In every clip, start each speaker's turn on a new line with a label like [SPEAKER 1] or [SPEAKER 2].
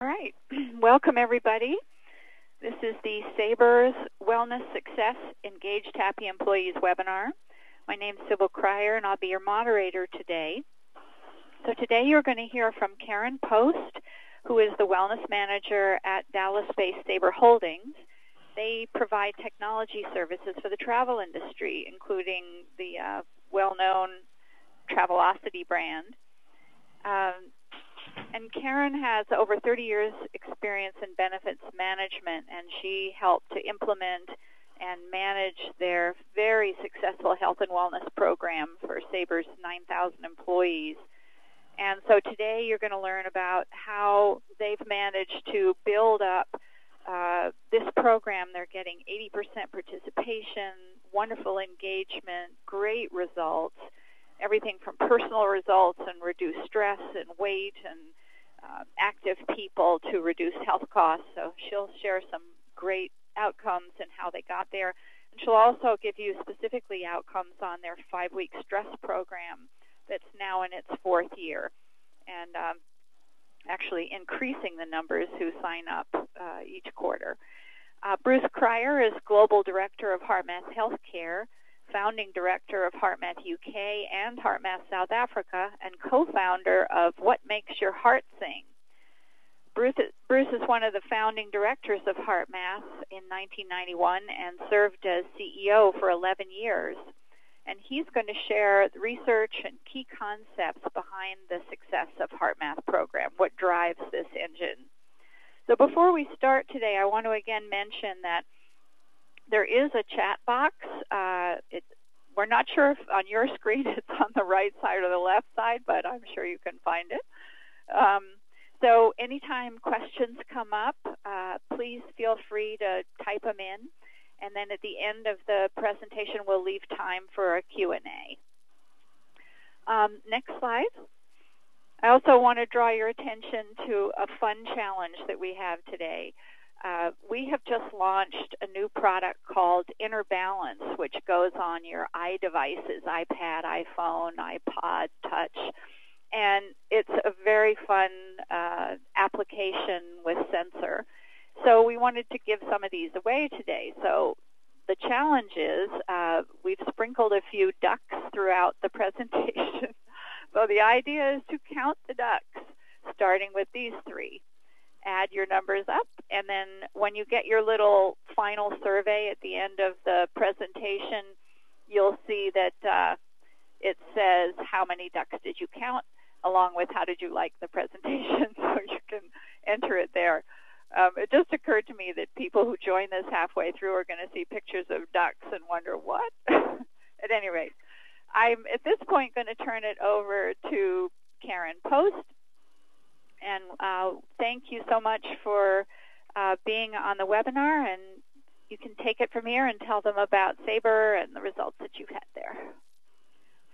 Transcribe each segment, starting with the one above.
[SPEAKER 1] All right. Welcome, everybody. This is the Sabre's Wellness Success Engaged Happy Employees webinar. My name is Sybil Cryer, and I'll be your moderator today. So today you're going to hear from Karen Post, who is the Wellness Manager at Dallas-based Sabre Holdings. They provide technology services for the travel industry, including the well-known Travelocity brand. And Karen has over 30 years experience in benefits management, and she helped to implement and manage their very successful health and wellness program for Sabre's 9,000 employees. And so today you're going to learn about how they've managed to build up this program. They're getting 80% participation, wonderful engagement, great results, everything from personal results and reduced stress and weight and active people to reduce health costs. So she'll share some great outcomes and how they got there. And she'll also give you specifically outcomes on their 5-week stress program that's now in its 4th year, and actually increasing the numbers who sign up each quarter. Bruce Cryer is Global Director of HeartMath Healthcare, Founding Director of HeartMath UK and HeartMath South Africa, and co-founder of What Makes Your Heart Sing. Bruce is one of the founding directors of HeartMath in 1991 and served as CEO for 11 years. And he's going to share research and key concepts behind the success of HeartMath program, what drives this engine. So before we start today, I want to again mention that there is a chat box. We're not sure if on your screen it's on the right side or the left side, but I'm sure you can find it. So anytime questions come up, please feel free to type them in. And then at the end of the presentation, we'll leave time for a Q&A. Next slide. I also want to draw your attention to a fun challenge that we have today. We have just launched a new product called Inner Balance, which goes on your iDevices, iPad, iPhone, iPod Touch. And it's a very fun application with sensor. So we wanted to give some of these away today. So the challenge is we've sprinkled a few ducks throughout the presentation. So the idea is to count the ducks, starting with these 3. Add your numbers up, and then when you get your little final survey at the end of the presentation, you'll see that it says how many ducks did you count, along with how did you like the presentation, so you can enter it there. It just occurred to me that people who join this halfway through are going to see pictures of ducks and wonder what. At any rate, I'm at this point going to turn it over to Karen Post. And thank you so much for being on the webinar, and you can take it from here and tell them about Sabre and the results that you've had there.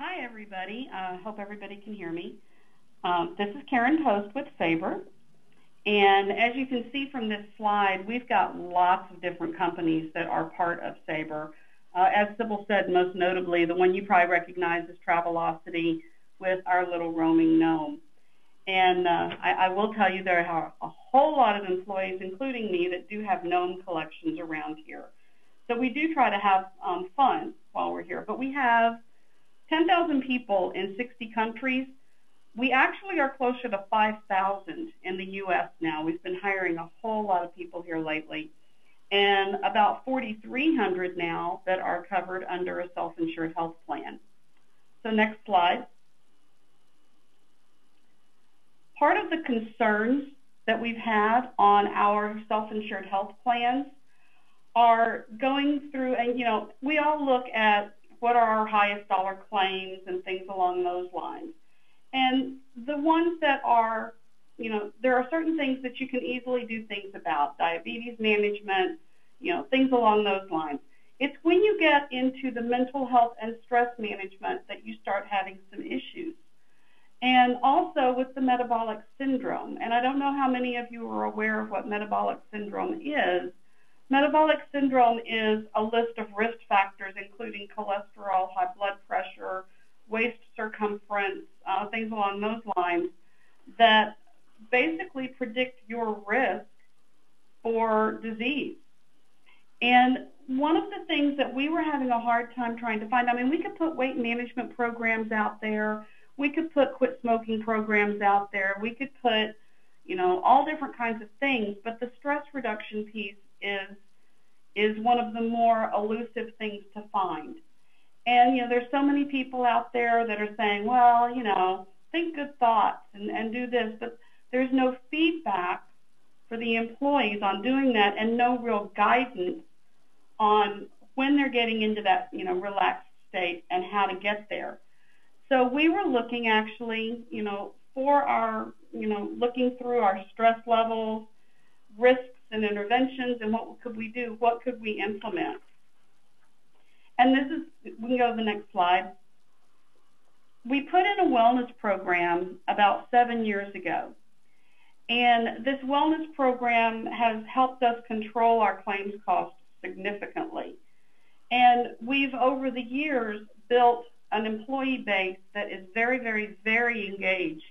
[SPEAKER 2] Hi, everybody. I hope everybody can hear me. This is Karen Post with Sabre, and as you can see from this slide, we've got lots of different companies that are part of Sabre. As Sybil said, most notably, the one you probably recognize is Travelocity with our little roaming gnome. And I will tell you there are a whole lot of employees, including me, that do have gnome collections around here. So we do try to have fun while we're here. But we have 10,000 people in 60 countries. We actually are closer to 5,000 in the U.S. now. We've been hiring a whole lot of people here lately. And about 4,300 now that are covered under a self-insured health plan. So next slide. Part of the concerns that we've had on our self-insured health plans are going through, and we all look at what are our highest dollar claims and things along those lines. And the ones that are, there are certain things that you can easily do things about, diabetes management, things along those lines. It's when you get into the mental health and stress management that you start having some issues. And also with the metabolic syndrome. And I don't know how many of you are aware of what metabolic syndrome is. Metabolic syndrome is a list of risk factors, including cholesterol, high blood pressure, waist circumference, things along those lines, that basically predict your risk for disease. And one of the things that we were having a hard time trying to find, I mean, we could put weight management programs out there. We could put quit smoking programs out there. We could put, all different kinds of things. But the stress reduction piece is one of the more elusive things to find. And, there's so many people out there that are saying, well, think good thoughts and do this. But there's no feedback for the employees on doing that and no real guidance on when they're getting into that, relaxed state and how to get there. So we were looking actually, for our, looking through our stress levels, risks and interventions, and what could we do? What could we implement? And we can go to the next slide. We put in a wellness program about 7 years ago. And this wellness program has helped us control our claims costs significantly. And we've, over the years, built an employee base that is very, very, very engaged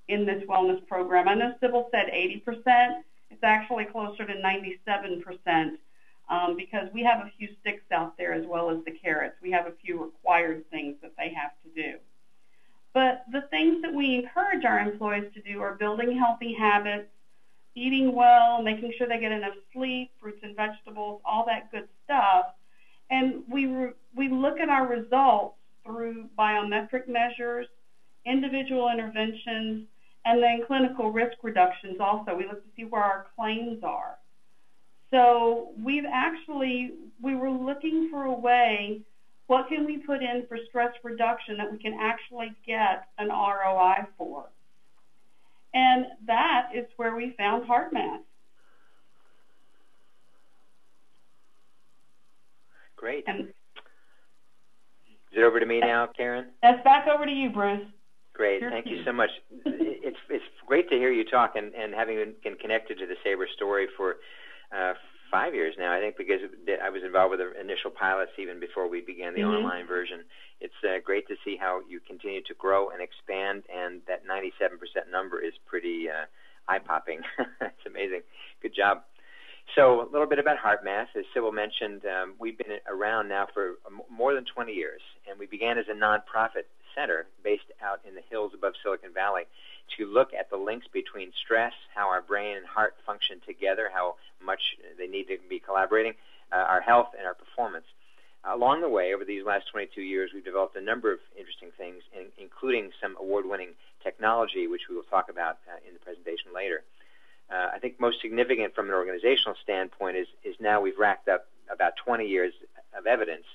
[SPEAKER 2] in this wellness program. I know Sybil said 80%. It's actually closer to 97% because we have a few sticks out there as well as the carrots. We have a few required things that they have to do. But the things that we encourage our employees to do are building healthy habits, eating well, making sure they get enough sleep, fruits and vegetables, all that good stuff. And we look at our results through biometric measures, individual interventions, and then clinical risk reductions also. We look to see where our claims are. So we were looking for a way, what can we put in for stress reduction that we can actually get an ROI for? And that is where we found HeartMath.
[SPEAKER 3] Great. Is it over to me now, Karen?
[SPEAKER 2] That's back over to you, Bruce.
[SPEAKER 3] Great. Thank you so much. It's great to hear you talk and having been connected to the Sabre story for 5 years now, I think, because I was involved with the initial pilots even before we began the online version. It's great to see how you continue to grow and expand, and that 97% number is pretty eye-popping. It's amazing. Good job. So a little bit about HeartMath. As Sybil mentioned, we've been around now for more than 20 years, and we began as a nonprofit center based out in the hills above Silicon Valley to look at the links between stress, how our brain and heart function together, how much they need to be collaborating, our health and our performance. Along the way, over these last 22 years, we've developed a number of interesting things, including some award-winning technology, which we will talk about in the presentation later. I think most significant from an organizational standpoint is now we've racked up about 20 years of evidence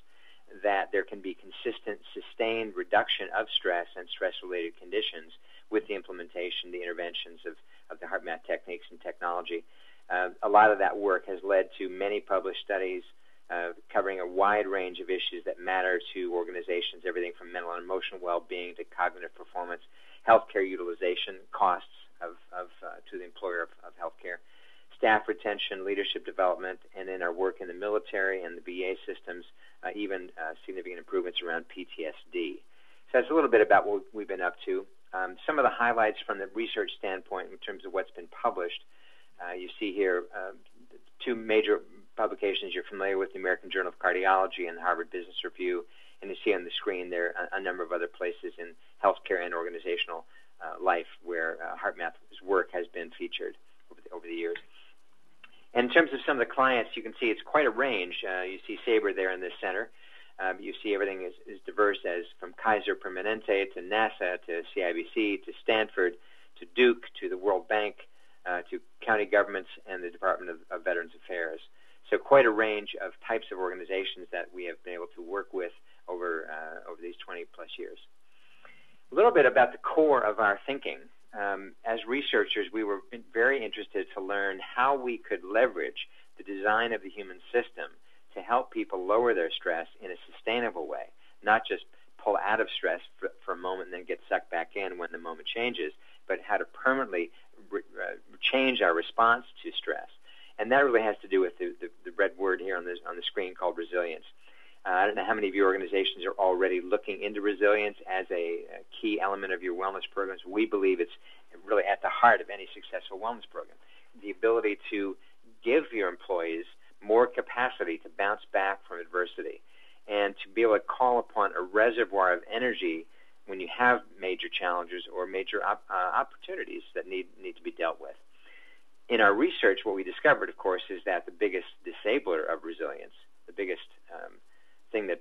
[SPEAKER 3] that there can be consistent, sustained reduction of stress and stress-related conditions with the implementation, the interventions of the HeartMath techniques and technology. A lot of that work has led to many published studies covering a wide range of issues that matter to organizations, everything from mental and emotional well-being to cognitive performance, healthcare utilization, costs to the employer of healthcare, staff retention, leadership development, and in our work in the military and the VA systems, even significant improvements around PTSD. So that's a little bit about what we've been up to. Some of the highlights from the research standpoint in terms of what's been published, you see here two major publications you're familiar with, the American Journal of Cardiology and the Harvard Business Review, and you see on the screen there a number of other places in healthcare and organizational life where HeartMath's work has been featured over the years. And in terms of some of the clients, you can see it's quite a range. You see Sabre there in the center. You see everything is diverse, as from Kaiser Permanente to NASA to CIBC to Stanford to Duke to the World Bank to county governments and the Department of Veterans Affairs. So quite a range of types of organizations that we have been able to work with over these 20-plus years. A little bit about the core of our thinking. As researchers, we were very interested to learn how we could leverage the design of the human system to help people lower their stress in a sustainable way, not just pull out of stress for a moment and then get sucked back in when the moment changes, but how to permanently change our response to stress. And that really has to do with the red word here on the screen called resilience. I don't know how many of your organizations are already looking into resilience as a key element of your wellness programs. We believe it's really at the heart of any successful wellness program. The ability to give your employees more capacity to bounce back from adversity and to be able to call upon a reservoir of energy when you have major challenges or major opportunities that need to be dealt with. In our research, what we discovered, of course, is that the biggest disabler of resilience, the biggest thing that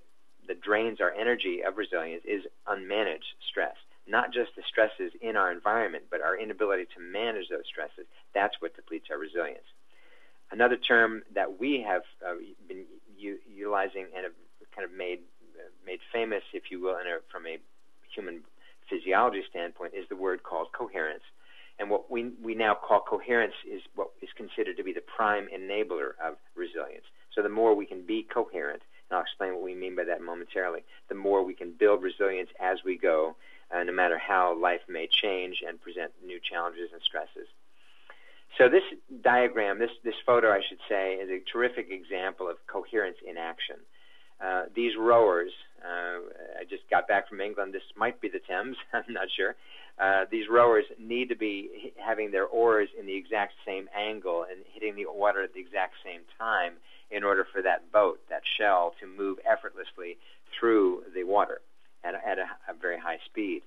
[SPEAKER 3] drains our energy of resilience is unmanaged stress. Not just the stresses in our environment, but our inability to manage those stresses. That's what depletes our resilience. Another term that we have been utilizing and have kind of made famous, if you will, from a human physiology standpoint, is the word called coherence. And what we now call coherence is what is considered to be the prime enabler of resilience. So the more we can be coherent, and I'll explain what we mean by that momentarily, the more we can build resilience as we go, no matter how life may change and present new challenges and stresses. So this diagram, this photo, I should say, is a terrific example of coherence in action. These rowers, I just got back from England. This might be the Thames. I'm not sure. These rowers need to be having their oars in the exact same angle and hitting the water at the exact same time in order for that boat, that shell, to move effortlessly through the water at a very high speed.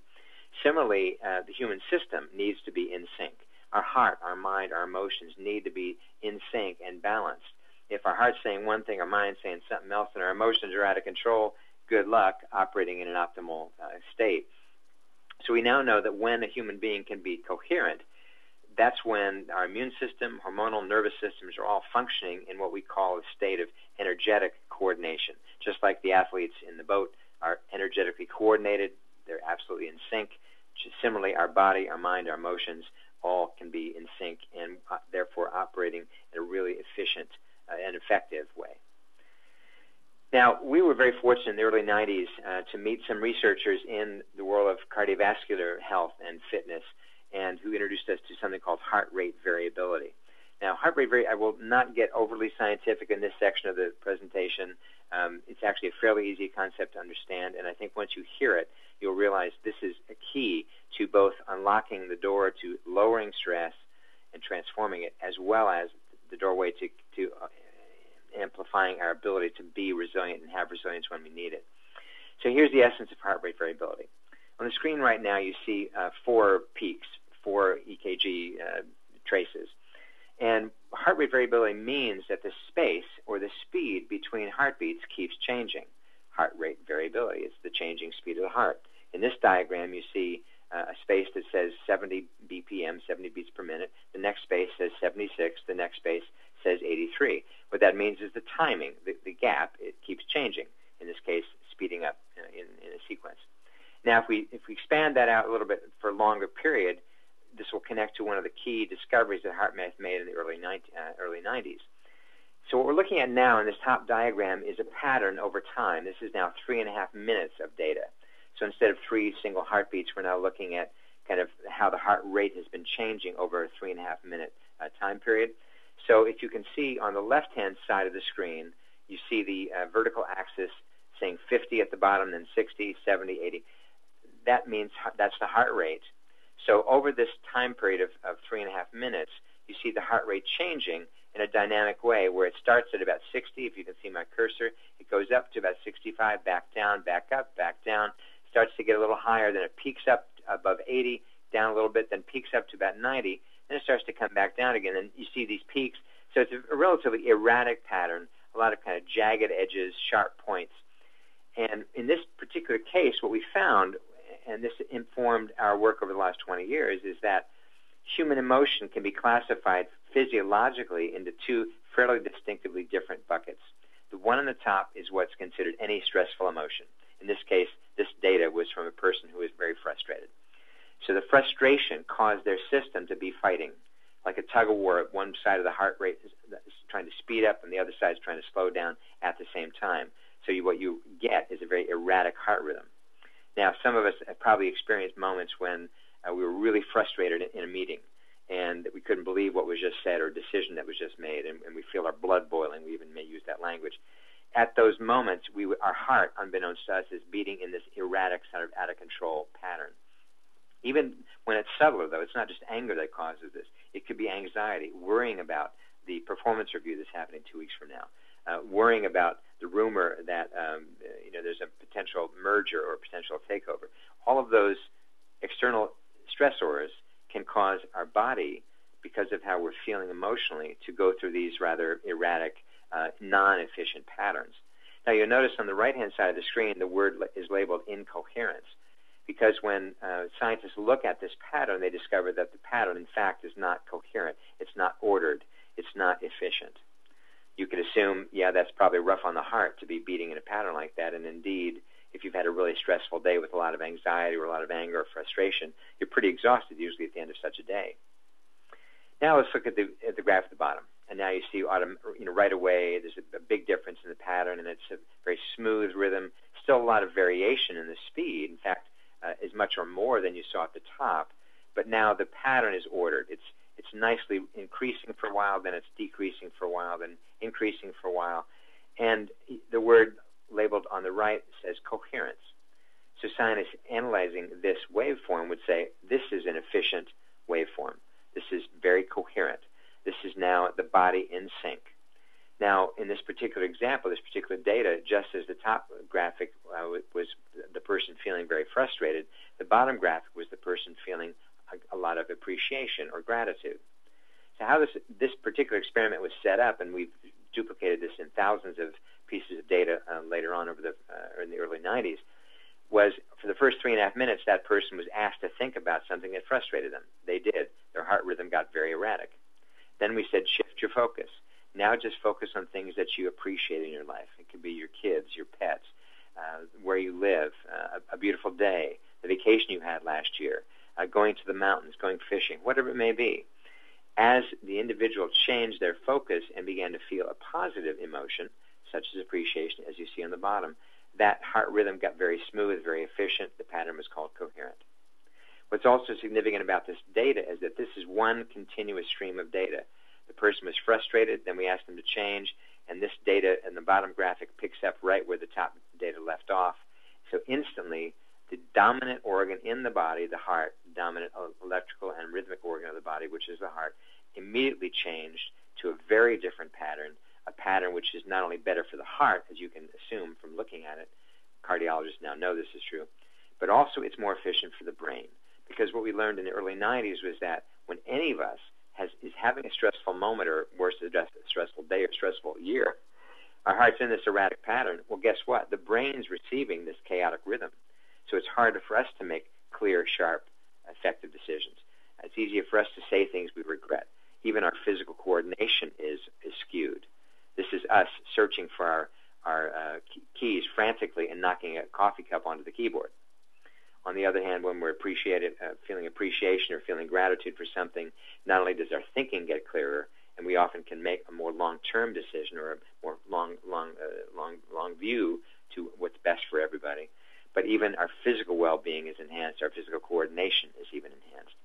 [SPEAKER 3] Similarly, the human system needs to be in sync. Our heart, our mind, our emotions need to be in sync and balanced. If our heart's saying one thing, our mind's saying something else, and our emotions are out of control, good luck operating in an optimal state. So we now know that when a human being can be coherent, that's when our immune system, hormonal, nervous systems are all functioning in what we call a state of energetic coordination. Just like the athletes in the boat are energetically coordinated, they're absolutely in sync. Similarly, our body, our mind, our emotions all can be in sync and therefore operating in a really efficient and effective way. Now, we were very fortunate in the early 90s to meet some researchers in the world of cardiovascular health and fitness, and who introduced us to something called heart rate variability. Now, heart rate variability, I will not get overly scientific in this section of the presentation. It's actually a fairly easy concept to understand, and I think once you hear it, you'll realize this is a key to both unlocking the door to lowering stress and transforming it, as well as the doorway to amplifying our ability to be resilient and have resilience when we need it. So here's the essence of heart rate variability. On the screen right now, you see 4 peaks, 4 EKG traces. And heart rate variability means that the space or the speed between heartbeats keeps changing. Heart rate variability is the changing speed of the heart. In this diagram, you see a space that says 70 BPM, 70 beats per minute. The next space says 76. The next space says 83. What that means is the timing, the gap, it keeps changing. In this case, speeding up in a sequence. Now, if we expand that out a little bit for a longer period, this will connect to one of the key discoveries that HeartMath made in the early 90s. So what we're looking at now in this top diagram is a pattern over time. This is now 3.5 minutes of data. So instead of 3 single heartbeats, we're now looking at kind of how the heart rate has been changing over a 3.5 minute time period. So if you can see on the left-hand side of the screen, you see the vertical axis saying 50 at the bottom, then 60, 70, 80. That means that's the heart rate. So over this time period of 3.5 minutes, you see the heart rate changing in a dynamic way where it starts at about 60. If you can see my cursor, it goes up to about 65, back down, back up, back down. Starts to get a little higher, then it peaks up above 80, down a little bit, then peaks up to about 90, then it starts to come back down again, and you see these peaks. So it's a relatively erratic pattern, a lot of kind of jagged edges, sharp points. And in this particular case, what we found, and this informed our work over the last 20 years, is that human emotion can be classified physiologically into 2 fairly distinctively different buckets. The one on the top is what's considered any stressful emotion. In this case, this data was from a person who was very frustrated. So the frustration caused their system to be fighting, like a tug of war. One side of the heart rate is trying to speed up, and the other side is trying to slow down at the same time. So what you get is a very erratic heart rhythm. Now, some of us have probably experienced moments when we were really frustrated in a meeting, and we couldn't believe what was just said or a decision that was just made, and we feel our blood boiling. We even may use that language. at those moments, our heart, unbeknownst to us, is beating in this erratic, sort of out-of-control pattern. Even when it's subtler, though, it's not just anger that causes this. It could be anxiety, worrying about the performance review that's happening 2 weeks from now, worrying about the rumor that there's a potential merger or potential takeover. All of those external stressors can cause our body, because of how we're feeling emotionally, to go through these rather erratic, non-efficient patterns. Now, you'll notice on the right-hand side of the screen, the word is labeled incoherence, because when scientists look at this pattern, they discover that the pattern, in fact, is not coherent. It's not ordered. It's not efficient. You could assume, yeah, that's probably rough on the heart to be beating in a pattern like that, and indeed, if you've had a really stressful day with a lot of anxiety or a lot of anger or frustration, you're pretty exhausted usually at the end of such a day. Now let's look at the graph at the bottom. And now you see right away there's a big difference in the pattern, and it's a very smooth rhythm. Still a lot of variation in the speed. In fact, as much or more than you saw at the top. But now the pattern is ordered. It's nicely increasing for a while, then it's decreasing for a while, then increasing for a while. And the word labeled on the right says coherence. So scientists analyzing this waveform would say this is an efficient waveform. This is very coherent. This is now the body in sync. Now, in this particular example, this particular data, just as the top graphic was the person feeling very frustrated, the bottom graphic was the person feeling a lot of appreciation or gratitude. So how this particular experiment was set up, and we've duplicated this in thousands of pieces of data later on in the early 90s, was for the first 3.5 minutes, that person was asked to think about something that frustrated them. They did. Their heart rhythm got very erratic. Then we said, shift your focus. Now just focus on things that you appreciate in your life. It could be your kids, your pets, where you live, a beautiful day, the vacation you had last year, going to the mountains, going fishing, whatever it may be. As the individual changed their focus and began to feel a positive emotion, such as appreciation, as you see on the bottom, that heart rhythm got very smooth, very efficient. The pattern was called coherent. What's also significant about this data is that this is one continuous stream of data. The person was frustrated, then we asked them to change, and this data in the bottom graphic picks up right where the top data left off. So instantly, the dominant organ in the body, the heart, dominant electrical and rhythmic organ of the body, which is the heart, immediately changed to a very different pattern, a pattern which is not only better for the heart, as you can assume from looking at it, cardiologists now know this is true, but also it's more efficient for the brain. Because what we learned in the early 90s was that when any of us is having a stressful moment, or worse, a stressful day or stressful year, our heart's in this erratic pattern. Well, guess what? The brain's receiving this chaotic rhythm. So it's harder for us to make clear, sharp, effective decisions. It's easier for us to say things we regret. Even our physical coordination is skewed. This is us searching for our keys frantically and knocking a coffee cup onto the keyboard. On the other hand, when we're feeling appreciation or feeling gratitude for something, not only does our thinking get clearer, and we often can make a more long-term decision or a more long view to what's best for everybody, but even our physical well-being is enhanced. Our physical coordination is even enhanced.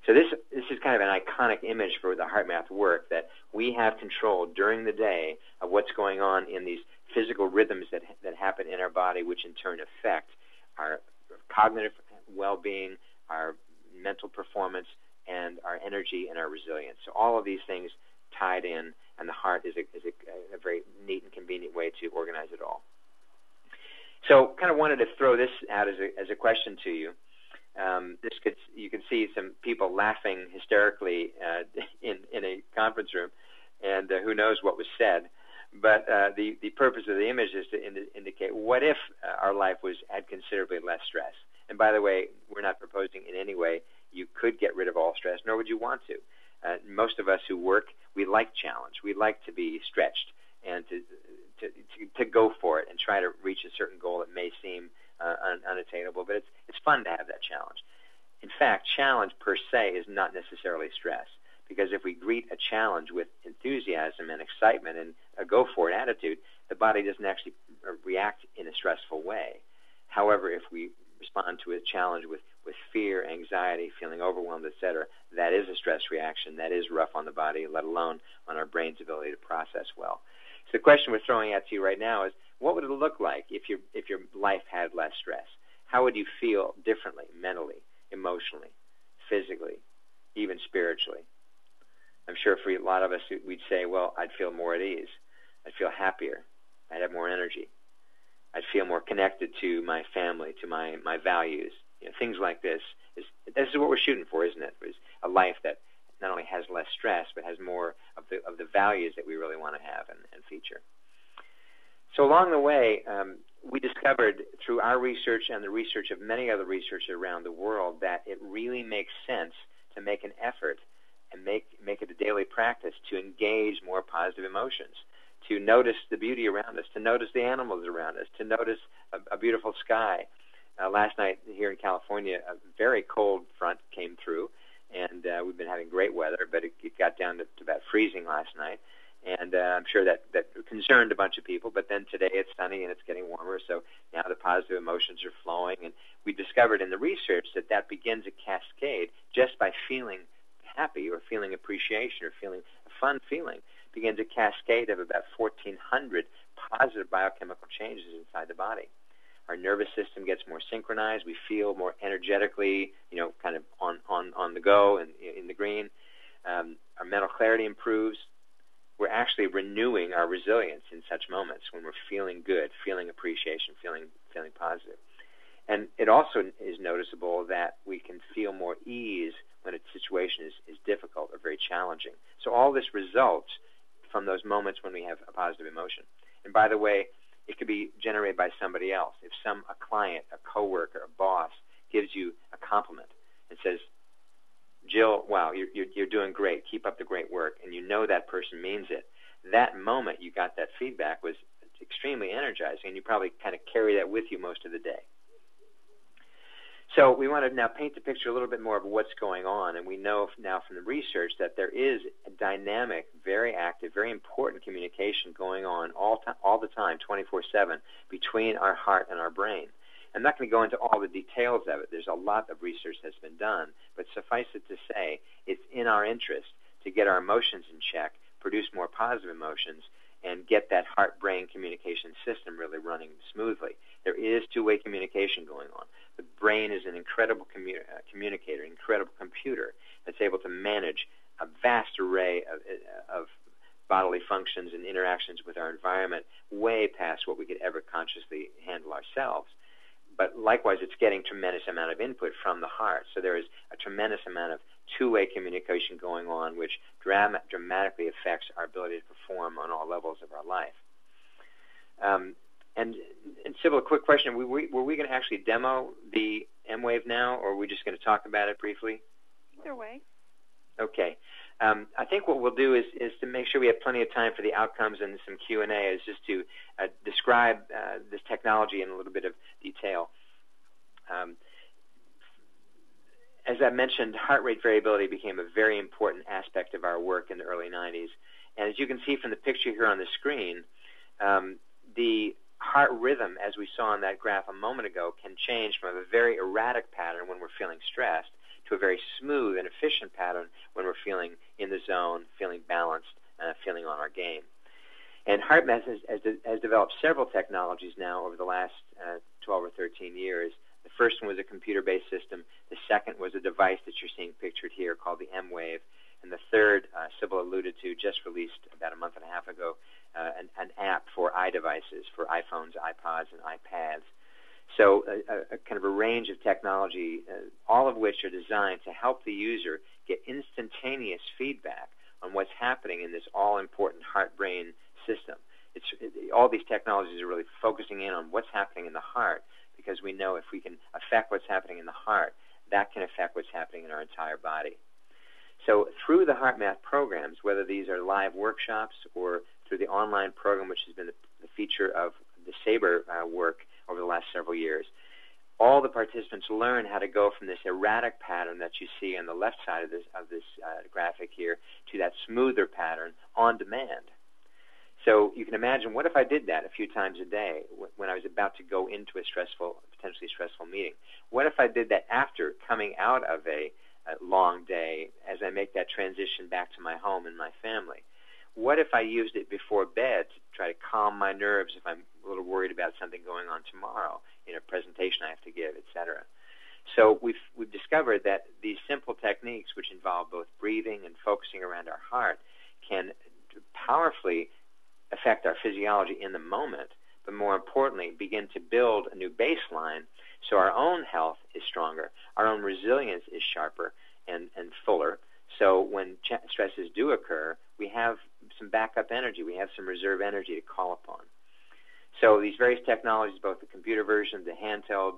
[SPEAKER 3] So this is kind of an iconic image for the HeartMath work, that we have control during the day of what's going on in these physical rhythms that happen in our body, which in turn affect our cognitive well-being, our mental performance, and our energy and our resilience. So all of these things tied in, and the heart is a very neat and convenient way to organize it all. So kind of wanted to throw this out as a question to you. You can see some people laughing hysterically in a conference room, and who knows what was said. But the purpose of the image is to indicate, what if our life had considerably less stress? And by the way, we're not proposing in any way you could get rid of all stress, nor would you want to. Most of us who work, we like challenge. We like to be stretched and to go for it and try to reach a certain goal that may seem unattainable. But it's fun to have that challenge. In fact, challenge per se is not necessarily stress, because if we greet a challenge with enthusiasm and excitement and a go-for-it attitude, the body doesn't actually react in a stressful way. However, if we respond to a challenge with fear, anxiety, feeling overwhelmed, etc., that is a stress reaction. That is rough on the body, let alone on our brain's ability to process well. So the question we're throwing at you right now is, what would it look like if your life had less stress? How would you feel differently, mentally, emotionally, physically, even spiritually? I'm sure for a lot of us, we'd say, well, I'd feel more at ease. I'd feel happier. I'd have more energy. I'd feel more connected to my family, to my values. Things like this. This is what we're shooting for, isn't it? It's a life that not only has less stress, but has more of the values that we really want to have and feature. So along the way, we discovered through our research and the research of many other researchers around the world that it really makes sense to make an effort and make it a daily practice to engage more positive emotions, to notice the beauty around us, to notice the animals around us, to notice a beautiful sky. Last night here in California, a very cold front came through, and we've been having great weather, but it got down to about freezing last night. And I'm sure that concerned a bunch of people, but then today it's sunny and it's getting warmer, so now the positive emotions are flowing. And we discovered in the research that begins a cascade just by feeling happy or feeling appreciation or feeling a fun feeling, begins a cascade of about 1,400 positive biochemical changes inside the body. Our nervous system gets more synchronized. We feel more energetically, kind of on the go and in the green. Our mental clarity improves. We're actually renewing our resilience in such moments when we're feeling good, feeling appreciation, feeling positive. And it also is noticeable that we can feel more ease when a situation is difficult or very challenging. So all this results from those moments when we have a positive emotion. And by the way, it could be generated by somebody else. If a client, a coworker, a boss gives you a compliment and says, Jill, wow, you're doing great. Keep up the great work. And you know that person means it. That moment you got that feedback was extremely energizing, and you probably kind of carry that with you most of the day. So we want to now paint the picture a little bit more of what's going on, and we know now from the research that there is a dynamic, very active, very important communication going on all the time, 24/7, between our heart and our brain. I'm not going to go into all the details of it. There's a lot of research that's been done, but suffice it to say, it's in our interest to get our emotions in check, produce more positive emotions, and get that heart-brain communication system really running smoothly. There is two-way communication going on. The brain is an incredible communicator, incredible computer that's able to manage a vast array of bodily functions and interactions with our environment way past what we could ever consciously handle ourselves. But likewise, it's getting tremendous amount of input from the heart. So there is a tremendous amount of two-way communication going on, which dramatically affects our ability to perform on all levels of our life. And Sybil, a quick question. Were we going to actually demo the M-Wave now, or are we just going to talk about it briefly?
[SPEAKER 1] Either way.
[SPEAKER 3] Okay. I think what we'll do is to make sure we have plenty of time for the outcomes and some Q&A, is just to describe this technology in a little bit of detail. As I mentioned, heart rate variability became a very important aspect of our work in the early 90s. And as you can see from the picture here on the screen, the heart rhythm, as we saw in that graph a moment ago, can change from a very erratic pattern when we're feeling stressed to a very smooth and efficient pattern when we're feeling in the zone, feeling balanced, feeling on our game. And HeartMath has developed several technologies now over the last 12 or 13 years. The first one was a computer-based system. The second was a device that you're seeing pictured here called the M-Wave. And the third, Sybil alluded to, just released about a month and a half ago, an app for iDevices, for iPhones, iPods, and iPads. So a kind of a range of technology, all of which are designed to help the user get instantaneous feedback on what's happening in this all-important heart-brain system. All these technologies are really focusing in on what's happening in the heart, because we know if we can affect what's happening in the heart, that can affect what's happening in our entire body. So through the HeartMath programs, whether these are live workshops or through the online program, which has been the feature of the Sabre work over the last several years, all the participants learn how to go from this erratic pattern that you see on the left side of this graphic here to that smoother pattern on demand. So you can imagine, what if I did that a few times a day when I was about to go into a potentially stressful meeting? What if I did that after coming out of a long day as I make that transition back to my home and my family? what if I used it before bed to try to calm my nerves if I'm a little worried about something going on tomorrow, a presentation I have to give, etc. So we've discovered that these simple techniques, which involve both breathing and focusing around our heart, can powerfully affect our physiology in the moment, but more importantly, begin to build a new baseline so our own health is stronger, our own resilience is sharper and fuller. So when stresses do occur, we have some backup energy, we have some reserve energy to call upon. So these various technologies, both the computer version, the handheld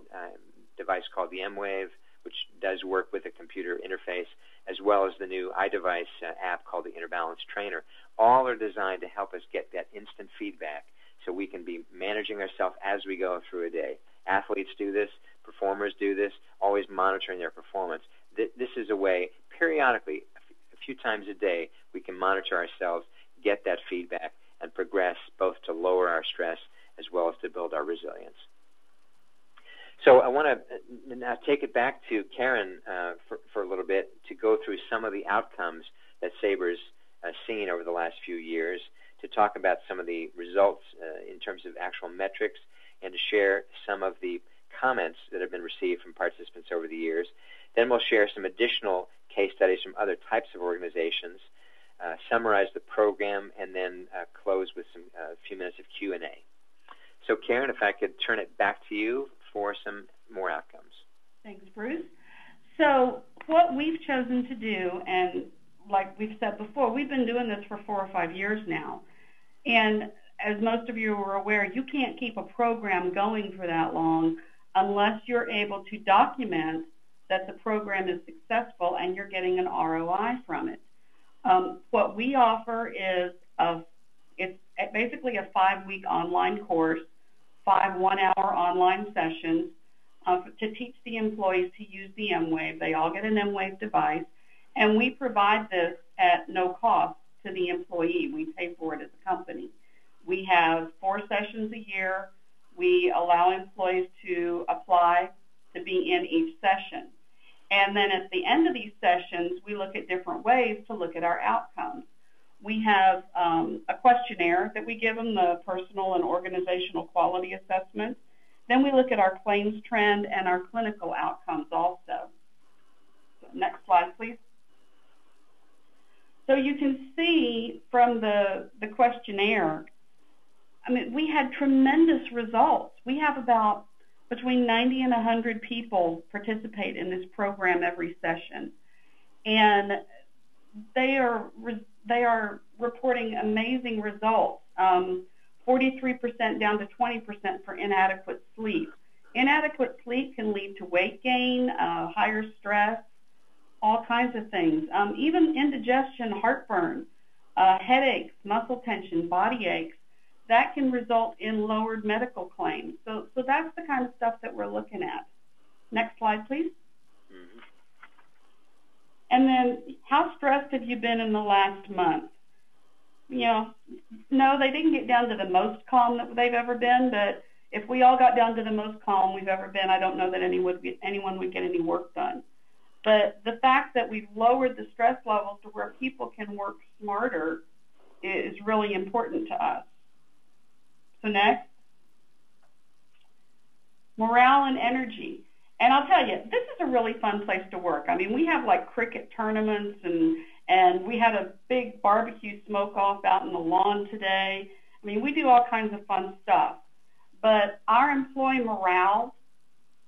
[SPEAKER 3] device called the M-Wave, which does work with a computer interface, as well as the new iDevice app called the Inner Balance Trainer, all are designed to help us get that instant feedback so we can be managing ourselves as we go through a day. Athletes do this, performers do this, always monitoring their performance. This is a way, periodically, a few times a day, we can monitor ourselves, get that feedback, and progress both to lower our stress as well as to build our resilience. So I want to now take it back to Karen for a little bit to go through some of the outcomes that Sabre's seen over the last few years, to talk about some of the results in terms of actual metrics, and to share some of the comments that have been received from participants over the years. Then we'll share some additional case studies from other types of organizations, summarize the program, and then close with a few minutes of Q&A. So Karen, if I could turn it back to you for some more outcomes.
[SPEAKER 2] Thanks, Bruce. So what we've chosen to do, and like we've said before, we've been doing this for 4 or 5 years now. And as most of you are aware, you can't keep a program going for that long unless you're able to document that the program is successful and you're getting an ROI from it. What we offer is it's basically a 5-week online course, 5 one-hour online sessions to teach the employees to use the M-Wave. They all get an M-Wave device, and we provide this at no cost to the employee. We pay for it as a company. We have 4 sessions a year. We allow employees to apply to be in each session. And then at the end of these sessions, we look at different ways to look at our outcomes. We have a questionnaire that we give them, the personal and organizational quality assessment. Then we look at our claims trend and our clinical outcomes also. So next slide, please. So you can see from the questionnaire, I mean, we had tremendous results. We have about between 90 and 100 people participate in this program every session. And they are reporting amazing results, 43% down to 20% for inadequate sleep. Inadequate sleep can lead to weight gain, higher stress, all kinds of things, even indigestion, heartburn, headaches, muscle tension, body aches. That can result in lowered medical claims. So that's the kind of stuff that we're looking at. Next slide, please. Mm-hmm. And then, how stressed have you been in the last month? You know, no, they didn't get down to the most calm that they've ever been, but if we all got down to the most calm we've ever been, I don't know that anyone would get any work done. But the fact that we've lowered the stress levels to where people can work smarter is really important to us. So next, morale and energy. And I'll tell you, this is a really fun place to work. I mean, we have like cricket tournaments, and we had a big barbecue smoke-off out in the lawn today. I mean, we do all kinds of fun stuff. But our employee morale,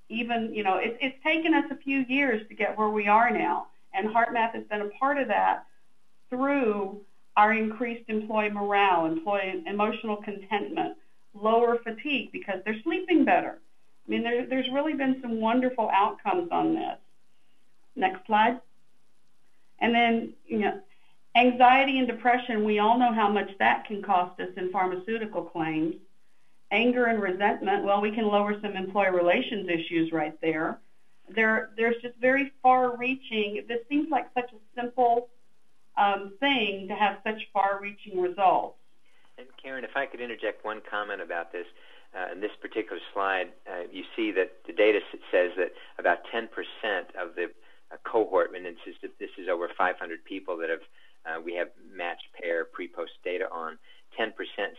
[SPEAKER 2] even, you know, it's taken us a few years to get where we are now. And HeartMath has been a part of that through our increased employee morale, employee emotional contentment, lower fatigue because they're sleeping better. I mean, there's really been some wonderful outcomes on this. Next slide. And then, you know, anxiety and depression, we all know how much that can cost us in pharmaceutical claims. Anger and resentment, well, we can lower some employee relations issues right there. There's just very far-reaching, this seems like such a simple thing to have such far-reaching results.
[SPEAKER 3] And Karen, if I could interject one comment about this. In this particular slide, you see that the data says that about 10% of the cohort, and this is over 500 people that have we have matched pair pre-post data on. 10%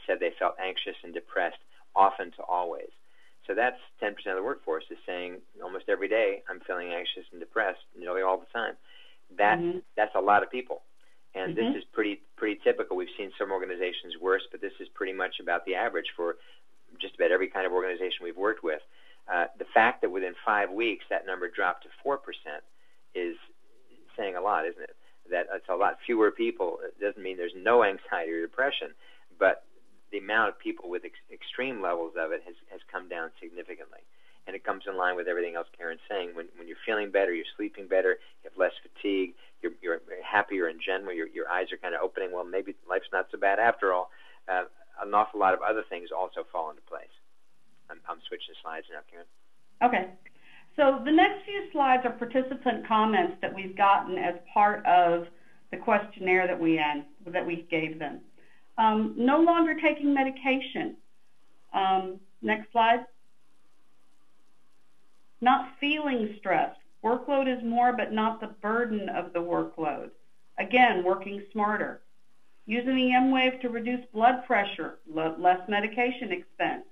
[SPEAKER 3] said they felt anxious and depressed often to always. So that's 10% of the workforce is saying almost every day I'm feeling anxious and depressed nearly all the time. That's a lot of people. And this is pretty typical. We've seen some organizations worse, but this is pretty much about the average for just about every kind of organization we've worked with. The fact that within 5 weeks that number dropped to 4% is saying a lot, isn't it? That it's a lot fewer people. It doesn't mean there's no anxiety or depression, but the amount of people with extreme levels of it has come down significantly. And it comes in line with everything else Karen's saying. When you're feeling better, you're sleeping better, you have less fatigue, you're happier in general, your eyes are kind of opening, well, maybe life's not so bad after all. An awful lot of other things also fall into place. I'm switching slides now, Karen.
[SPEAKER 2] Okay. So the next few slides are participant comments that we've gotten as part of the questionnaire that we gave them. No longer taking medication. Next slide. Not feeling stressed. Workload is more, but not the burden of the workload. Again, working smarter. Using the M-Wave to reduce blood pressure, less medication expense.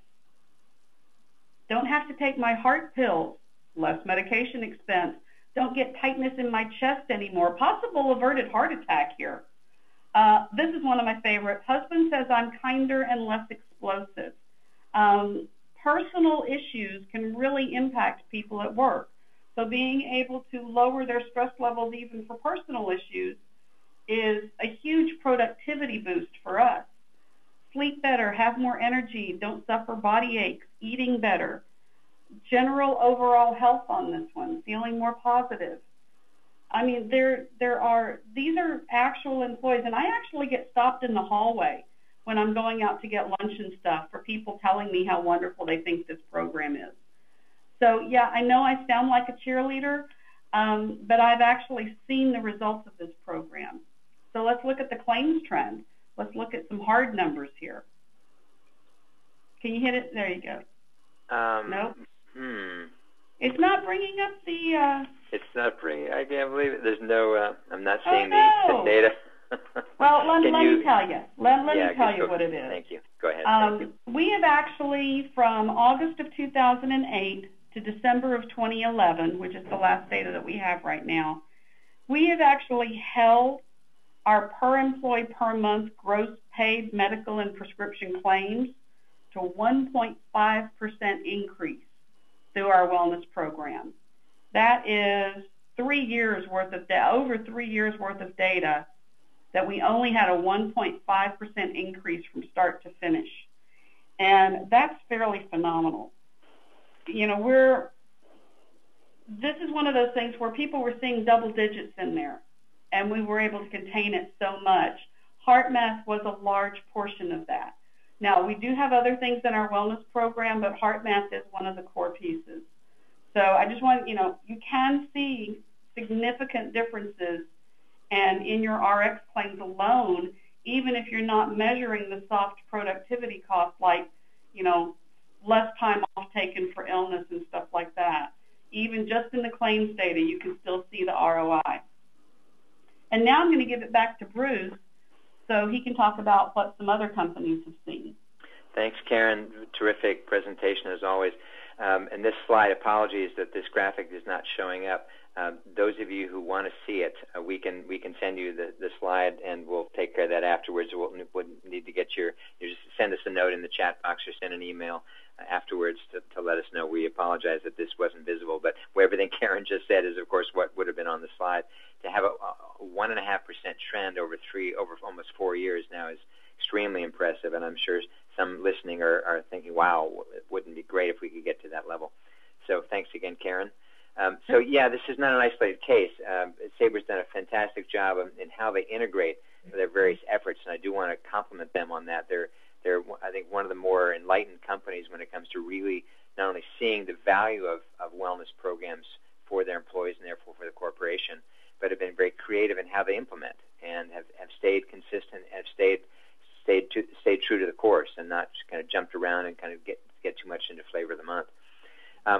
[SPEAKER 2] Don't have to take my heart pills, less medication expense. Don't get tightness in my chest anymore. Possible averted heart attack here. This is one of my favorites. Husband says I'm kinder and less explosive. Personal issues can really impact people at work. So being able to lower their stress levels even for personal issues is a huge productivity boost for us. Sleep better, have more energy, don't suffer body aches, eating better. General overall health on this one, feeling more positive. I mean, these are actual employees, and I actually get stopped in the hallway when I'm going out to get lunch and stuff for people telling me how wonderful they think this program is. So, yeah, I know I sound like a cheerleader, but I've actually seen the results of this program. So let's look at the claims trend. Let's look at some hard numbers here. Can you hit it? There you go. Nope. It's not bringing up the...
[SPEAKER 3] It's not bringing... I can't believe it. There's no... I'm not seeing the data.
[SPEAKER 2] Well, let me tell you. Let me tell you what it is.
[SPEAKER 3] Thank you. Go ahead. Thank you.
[SPEAKER 2] We have actually, from August of 2008 to December of 2011, which is the last data that we have right now, we have actually held our per employee per month gross paid medical and prescription claims to 1.5% increase through our wellness program. That is 3 years worth of over 3 years worth of data that we only had a 1.5% increase from start to finish. And that's fairly phenomenal. You know, this is one of those things where people were seeing double digits in there, and we were able to contain it so much. HeartMath was a large portion of that. Now, we do have other things in our wellness program, but HeartMath is one of the core pieces. So I just want, you can see significant differences, and in your RX claims alone, even if you're not measuring the soft productivity costs like, less time off taken for illness and stuff like that, even just in the claims data, you can still see the ROI. And now I'm going to give it back to Bruce so he can talk about what some other companies have seen.
[SPEAKER 3] Thanks, Karen. Terrific presentation as always. And this slide, apologies that this graphic is not showing up. Those of you who want to see it, we can send you the slide, and we'll take care of that afterwards. We'll need to get you just send us a note in the chat box or send an email afterwards to let us know. We apologize that this wasn't visible, but everything Karen just said is, of course, what would have been on the slide. To have a 1.5% trend over almost 4 years now is extremely impressive, and I'm sure some listening are thinking, wow, it wouldn't be great if we could get to that level. So thanks again, Karen. This is not an isolated case. Sabre's done a fantastic job in how they integrate their various efforts, and I do want to compliment them on that. They're I think, one of the more enlightened companies when it comes to really not only seeing the value of wellness programs for their employees and therefore for the corporation, but have been very creative in how they implement and have stayed consistent, have stayed true to the course and not just kind of jumped around and kind of get too much into flavor of the month.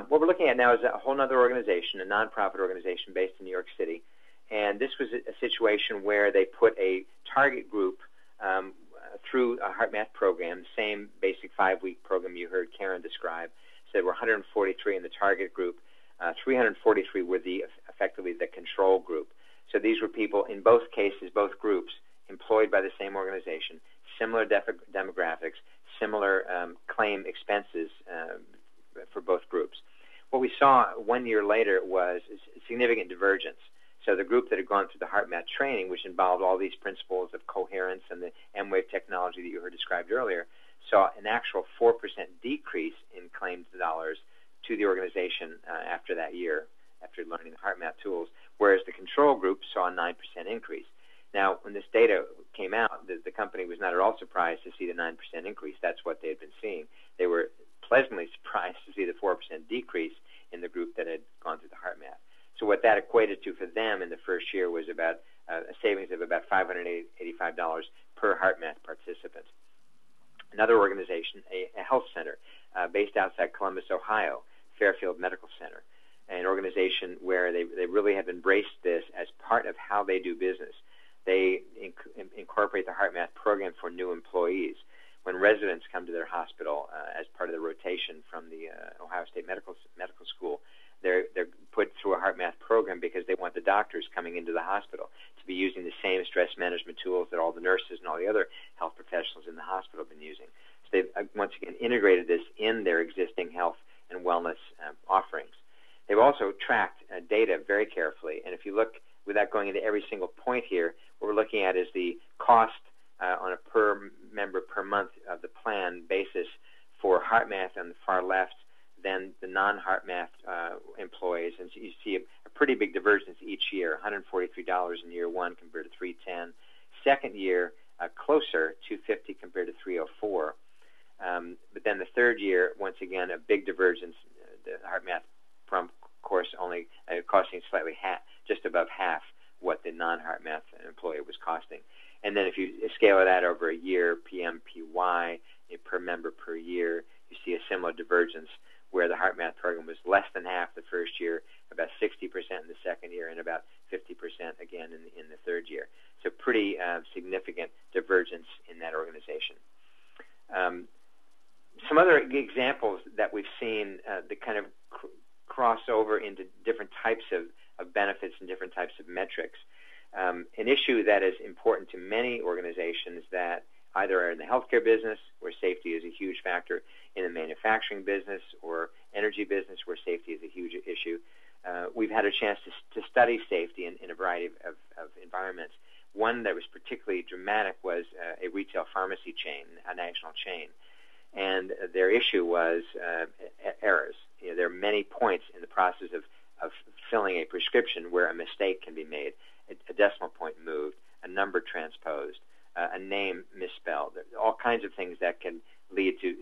[SPEAKER 3] What we're looking at now is a whole other organization, a nonprofit organization based in New York City, And this was a situation where they put a target group through a HeartMath program, same basic 5-week program you heard Karen describe. So there were 143 in the target group. 343 were effectively the control group. So these were people, in both cases, both groups, employed by the same organization, similar demographics, similar claim expenses for both groups. What we saw 1 year later was a significant divergence. So the group that had gone through the HeartMath training, which involved all these principles of coherence and the M-Wave technology that you heard described earlier, saw an actual 4% decrease in claimed dollars to the organization after that year, after learning the HeartMath tools, whereas the control group saw a 9% increase. Now, when this data came out, the company was not at all surprised to see the 9% increase. That's what they had been seeing. They were pleasantly surprised to see the 4% decrease in the group that had gone through the HeartMath. So what that equated to for them in the first year was about a savings of about $585 per HeartMath participant. Another organization, a health center based outside Columbus, Ohio, Fairfield Medical Center, an organization where they really have embraced this as part of how they do business. They incorporate the HeartMath program for new employees. When residents come to their hospital as part of the rotation from the Ohio State Medical School, they're put through a HeartMath program because they want the doctors coming into the hospital to be using the same stress management tools that all the nurses and all the other health professionals in the hospital have been using. So they've once again integrated this in their existing health and wellness offerings. They've also tracked data very carefully, and if you look, without going into every single point here, what we're looking at is the cost on a per member per month of the plan basis for HeartMath on the far left, then the non-HeartMath employees, and so you see a pretty big divergence each year, $143 in year one compared to $310. Second year, closer, $250 compared to $304. But then the third year, once again, a big divergence. The HeartMath from course only costing slightly just above half what the non-HeartMath employee was costing. And then if you scale it out over a year, PMPY, per member per year, you see a similar divergence where the HeartMath program was less than half the first year, about 60% in the second year, and about 50% again in the third year. So pretty significant divergence in that organization. Some other examples that we've seen that kind of cross over into different types of benefits and different types of metrics. An issue that is important to many organizations that either are in the healthcare business, where safety is a huge factor, in the manufacturing business or energy business, where safety is a huge issue. We've had a chance to study safety in a variety of environments. One that was particularly dramatic was a retail pharmacy chain, a national chain. And their issue was errors. You know, there are many points in the process of filling a prescription where a mistake can be made. A decimal point moved, a number transposed, a name misspelled, all kinds of things that can lead to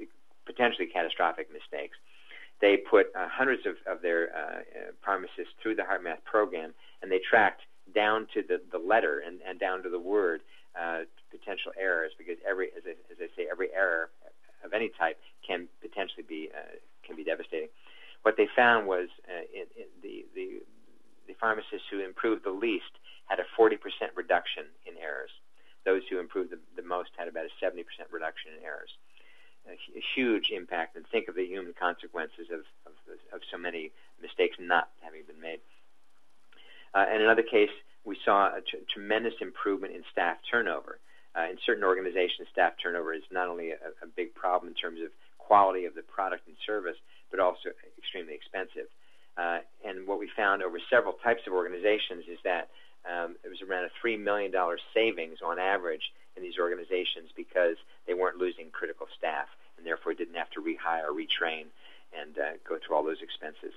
[SPEAKER 3] potentially catastrophic mistakes. They put hundreds of their pharmacists through the HeartMath program, and they tracked down to the letter and down to the word potential errors, because as I say, every error of any type can potentially be devastating. What they found was the pharmacists who improved the least had a 40% reduction in errors. Those who improved the most had about a 70% reduction in errors. A huge impact, and think of the human consequences of so many mistakes not having been made. In another case, we saw a tremendous improvement in staff turnover. In certain organizations, staff turnover is not only a big problem in terms of quality of the product and service, but also extremely expensive. And what we found over several types of organizations is that it was around a $3 million savings on average in these organizations because they weren't losing critical staff and therefore didn't have to rehire, retrain, and go through all those expenses.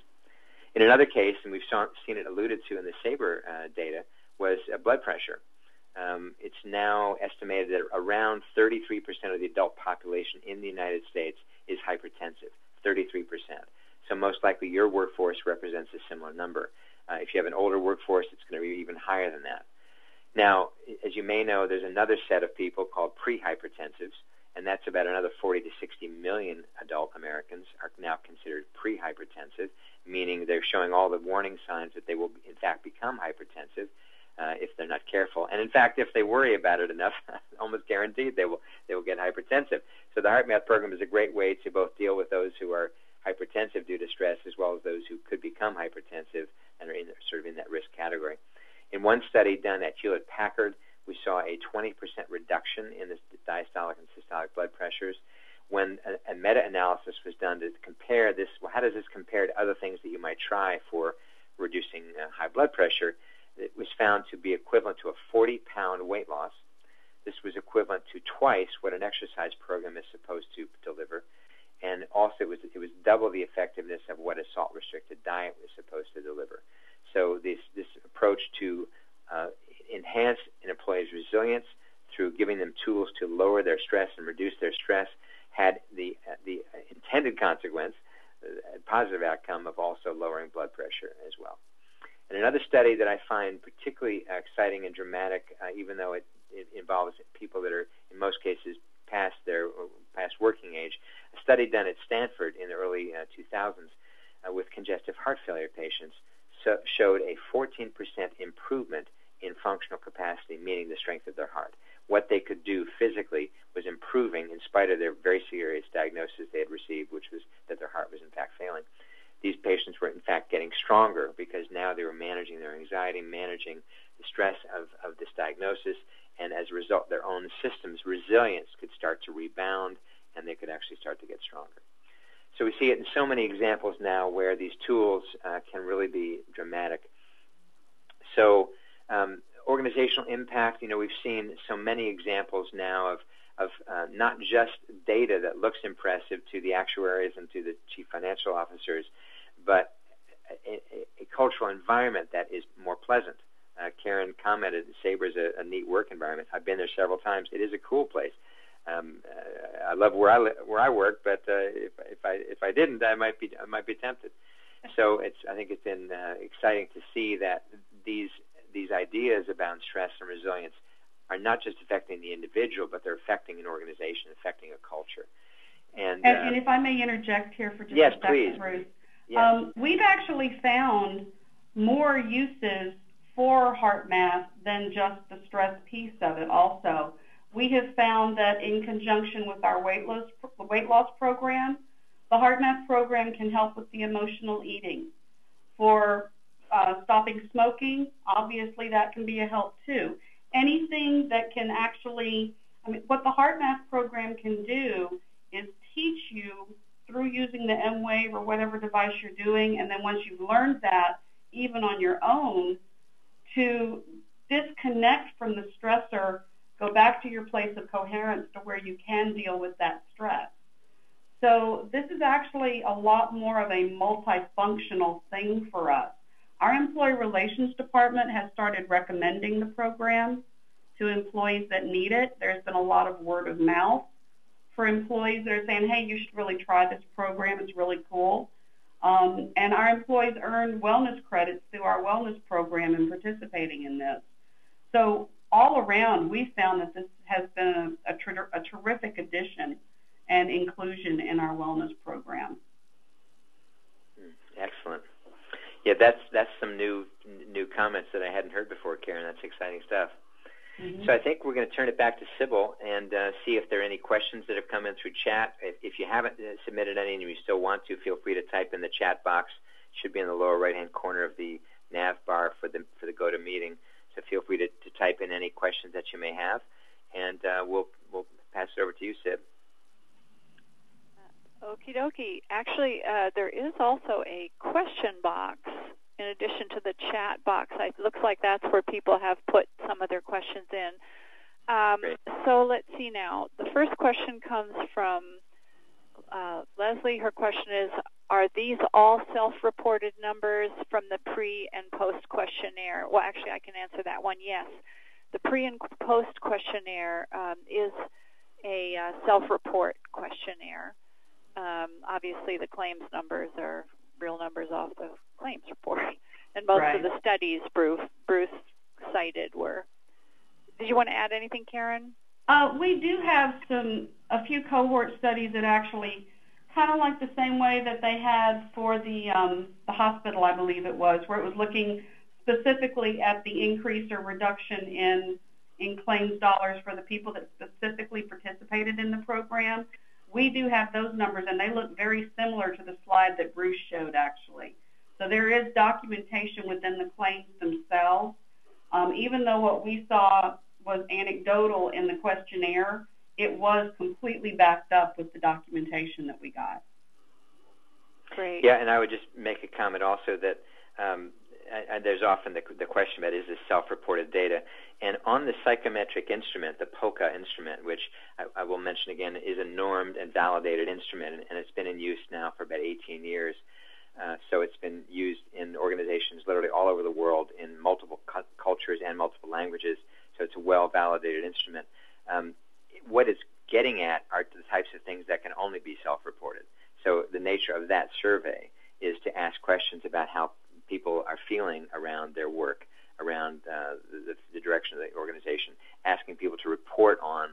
[SPEAKER 3] In another case, and we've seen it alluded to in the Sabre data, was blood pressure. It's now estimated that around 33% of the adult population in the United States is hypertensive, 33%. So most likely your workforce represents a similar number. If you have an older workforce, it's going to be even higher than that. Now, as you may know, there's another set of people called pre-hypertensives, and that's about another 40 to 60 million adult Americans are now considered pre-hypertensive, meaning they're showing all the warning signs that they will, in fact, become hypertensive. if they're not careful. And in fact, if they worry about it enough, almost guaranteed they will get hypertensive. So the HeartMath program is a great way to both deal with those who are hypertensive due to stress as well as those who could become hypertensive and are sort of in that risk category. In one study done at Hewlett-Packard, we saw a 20% reduction in the diastolic and systolic blood pressures. When a meta-analysis was done to compare this, well, how does this compare to other things that you might try for reducing high blood pressure, it was found to be equivalent to a 40-pound weight loss. This was equivalent to twice what an exercise program is supposed to deliver. And also it was double the effectiveness of what a salt-restricted diet was supposed to deliver. So this approach to enhance an employee's resilience through giving them tools to lower their stress and reduce their stress had the intended consequence, a positive outcome of also lowering blood pressure as well. And another study that I find particularly exciting and dramatic, even though it involves people that are in most cases past working age, a study done at Stanford in the early 2000s with congestive heart failure patients showed a 14% improvement in functional capacity, meaning the strength of their heart. What they could do physically was improving in spite of their very serious diagnosis they had received, which was that their heart was in fact failing. These patients were in fact getting stronger because now they were managing their anxiety, managing the stress of this diagnosis, and as a result, their own system's resilience could start to rebound, and they could actually start to get stronger. So we see it in so many examples now where these tools can really be dramatic. So organizational impact, we've seen so many examples now of not just data that looks impressive to the actuaries and to the chief financial officers, but a cultural environment that is more pleasant. Karen commented that Sabre is a neat work environment. I've been there several times. It is a cool place. I love where I work, but if I didn't, I might be tempted. So I think it's been exciting to see that these ideas about stress and resilience are not just affecting the individual, but they're affecting an organization, affecting a culture. And
[SPEAKER 2] if I may interject here for just
[SPEAKER 3] yes,
[SPEAKER 2] a second,
[SPEAKER 3] please.
[SPEAKER 2] Bruce.
[SPEAKER 3] Yes.
[SPEAKER 2] We've actually found more uses for HeartMath than just the stress piece of it also. We have found that in conjunction with our weight loss program, the HeartMath program can help with the emotional eating. For stopping smoking, obviously that can be a help too. Anything that can actually, what the HeartMath program can do is teach you through using the M-Wave or whatever device you're doing, and then once you've learned that, even on your own, to disconnect from the stressor, go back to your place of coherence to where you can deal with that stress. So this is actually a lot more of a multifunctional thing for us. Our employee relations department has started recommending the program to employees that need it. There's been a lot of word of mouth for employees that are saying, hey, you should really try this program. It's really cool. And our employees earn wellness credits through our wellness program in participating in this. So all around, we found that this has been a terrific addition and inclusion in our wellness program.
[SPEAKER 3] Excellent. Yeah, that's some new comments that I hadn't heard before, Karen. That's exciting stuff. Mm-hmm. So I think we're going to turn it back to Sybil and see if there are any questions that have come in through chat. If you haven't submitted any and you still want to, feel free to type in the chat box. It should be in the lower right-hand corner of the nav bar for the GoToMeeting. So feel free to type in any questions that you may have, and we'll pass it over to you, Sib.
[SPEAKER 1] Okie dokie. Actually, there is also a question box in addition to the chat box. It looks like that's where people have put some of their questions in. So let's see now. The first question comes from Leslie. Her question is, are these all self-reported numbers from the pre- and post-questionnaire? Well, actually, I can answer that one, yes. The pre- and post-questionnaire is a self-report questionnaire. Obviously, the claims numbers are real numbers off the claims report. And most of the studies Bruce cited were. Did you want to add anything, Karen?
[SPEAKER 2] We do have a few cohort studies that actually kind of like the same way that they had for the hospital, I believe it was, where it was looking specifically at the increase or reduction in claims dollars for the people that specifically participated in the program. We do have those numbers, and they look very similar to the slide that Bruce showed, actually. So there is documentation within the claims themselves. Even though what we saw was anecdotal in the questionnaire, it was completely backed up with the documentation that we got.
[SPEAKER 1] Great.
[SPEAKER 3] Yeah, and I would just make a comment also that there's often the question about, is this self-reported data? And on the psychometric instrument, the POCA instrument, which I will mention again, is a normed and validated instrument, and it's been in use now for about 18 years. So it's been used in organizations literally all over the world in multiple cultures and multiple languages. So it's a well-validated instrument. What it's getting at are the types of things that can only be self-reported. So the nature of that survey is to ask questions about how people are feeling around their work, around the direction of the organization, asking people to report on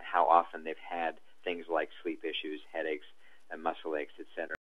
[SPEAKER 3] how often they've had things like sleep issues, headaches, muscle aches, etc.